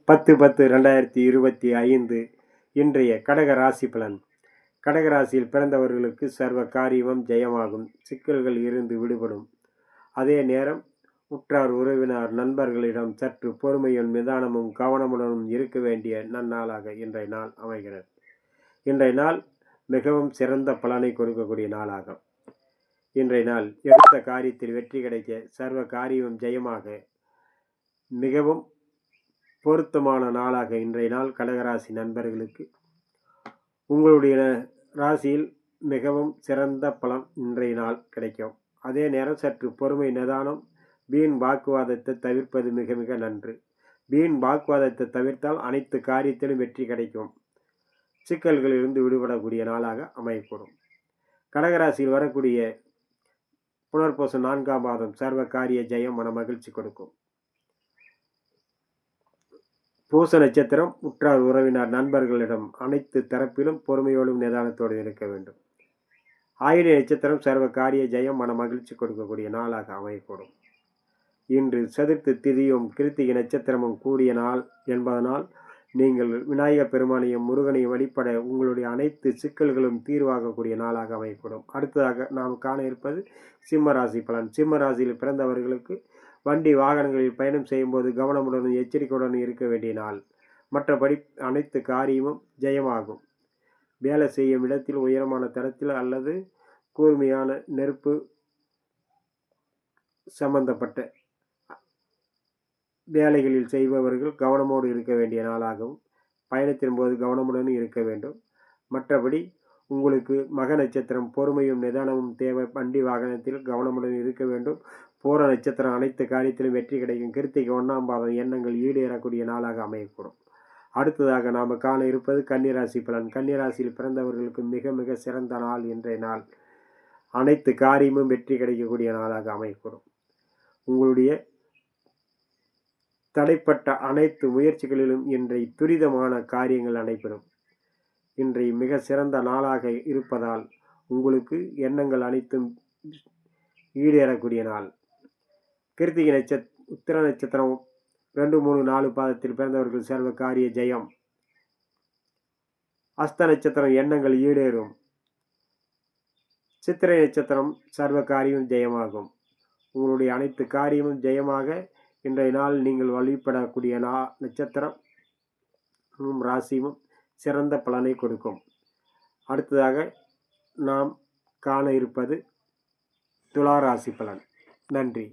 10/10/2025 இன்றைய கடக ராசி பலன். கடக ராசியில் பிறந்தவர்களுக்கு சர்வ காரியமும் ஜெயமாகும், சிக்கல்கள் இருந்து விடுபடும். அதே நேரம் உற்றார் உறவினர் நண்பர்களிடம் சற்று பொறுமையும் நிதானமும் கவனமுடனும் இருக்க வேண்டிய நன்னாளாக இன்றைய நாள் அமைகிறது. இன்றைய நாள் மிகவும் சிறந்த பலனை கொடுக்கக்கூடிய நாளாகும். இன்றைய நாள் எடுத்த காரியத்தில் வெற்றி கிடைக்க, சர்வ காரியமும் ஜெயமாக மிகவும் பொருத்தமான நாளாக இன்றைய நாள் கடகராசி நண்பர்களுக்கு உங்களுடைய ராசியில் மிகவும் சிறந்த பலன் இன்றைய நாள் கிடைக்கும். அதே நேரம் சற்று பொறுமை நிதானம், வீண் வாக்குவாதத்தை தவிர்ப்பது மிக மிக நன்று. வீண் வாக்குவாதத்தை தவிர்த்தால் அனைத்து காரியத்திலும் வெற்றி கிடைக்கும், சிக்கல்களிலிருந்து விடுபடக்கூடிய நாளாக அமையக்கூடும். கடகராசியில் வரக்கூடிய புனர்பூசம் 4ஆம் மாதம் சர்வ காரிய ஜெயம், மன மகிழ்ச்சி கொடுக்கும். பூச நட்சத்திரம் உற்றார் உறவினர் நண்பர்களிடம் அனைத்து தரப்பிலும் பொறுமையோடும் நிதானத்தோடு இருக்க வேண்டும். ஆயிலை நட்சத்திரம் சர்வ காரிய ஜெயம், மன மகிழ்ச்சி கொடுக்கக்கூடிய நாளாக அமையக்கூடும். இன்று சதுர்த்தி திதியும் கிருத்திகை நட்சத்திரமும் கூடிய நாள் என்பதனால் நீங்கள் விநாயகர் பெருமானையும் முருகனையும் வழிபட உங்களுடைய அனைத்து சிக்கல்களும் தீர்வாகக்கூடிய நாளாக அமையக்கூடும். அடுத்ததாக நாம் காண இருப்பது சிம்ம ராசி பலன். சிம்ம ராசியில் பிறந்தவர்களுக்கு வண்டி வாகனங்களில் பயணம் செய்யும்போது கவனமுடனும் எச்சரிக்கையுடன் இருக்க வேண்டிய நாள். மற்றபடி அனைத்து காரியமும் ஜெயமாகும். வேலை செய்யும் இடத்தில் உயரமான தரத்தில் அல்லது கூர்மையான நெருப்பு சம்பந்தப்பட்ட வேலைகளில் செய்பவர்கள் கவனமோடு இருக்க வேண்டிய நாளாகவும், பயணத்தின் போது கவனமுடன் இருக்க வேண்டும். மற்றபடி உங்களுக்கு மக நட்சத்திரம் பொறுமையும் நிதானமும் தேவை, வண்டி வாகனத்தில் கவனமுடன் இருக்க வேண்டும். பூர நட்சத்திரம் அனைத்து காரியத்திலும் வெற்றி கிடைக்கும். கிருத்திகை 1ஆம் பாதம் எண்ணங்கள் ஈடேறக்கூடிய நாளாக அமையக்கூடும். அடுத்ததாக நாம் காண இருப்பது கன்னிராசி பலன். கன்னிராசியில் பிறந்தவர்களுக்கு மிக மிக சிறந்த நாள் இன்றைய நாள். அனைத்து காரியமும் வெற்றி கிடைக்கக்கூடிய நாளாக அமையக்கூடும். உங்களுடைய தடைப்பட்ட அனைத்து முயற்சிகளிலும் இன்றைய துரிதமான காரியங்கள் நடைபெறும். இன்றைய மிக சிறந்த நாளாக இருப்பதால் உங்களுக்கு எண்ணங்கள் அனைத்தும் ஈடேறக்கூடிய நாள். கிருத்திகை உத்திர நட்சத்திரம் 2, 3, 4 பாதத்தில் பிறந்தவர்கள் சர்வ காரிய ஜெயம். அஸ்த நட்சத்திரம் எண்ணங்கள் ஈடேறும். சித்திரை நட்சத்திரம் சர்வ காரியம் ஜெயமாகும். உங்களுடைய அனைத்து காரியமும் ஜெயமாக இன்றைய நாள் நீங்கள் வழிபடக்கூடிய நட்சத்திரம் ராசியும் சிறந்த பலனை கொடுக்கும். அடுத்ததாக நாம் காண இருப்பது துலா ராசி பலன். நன்றி.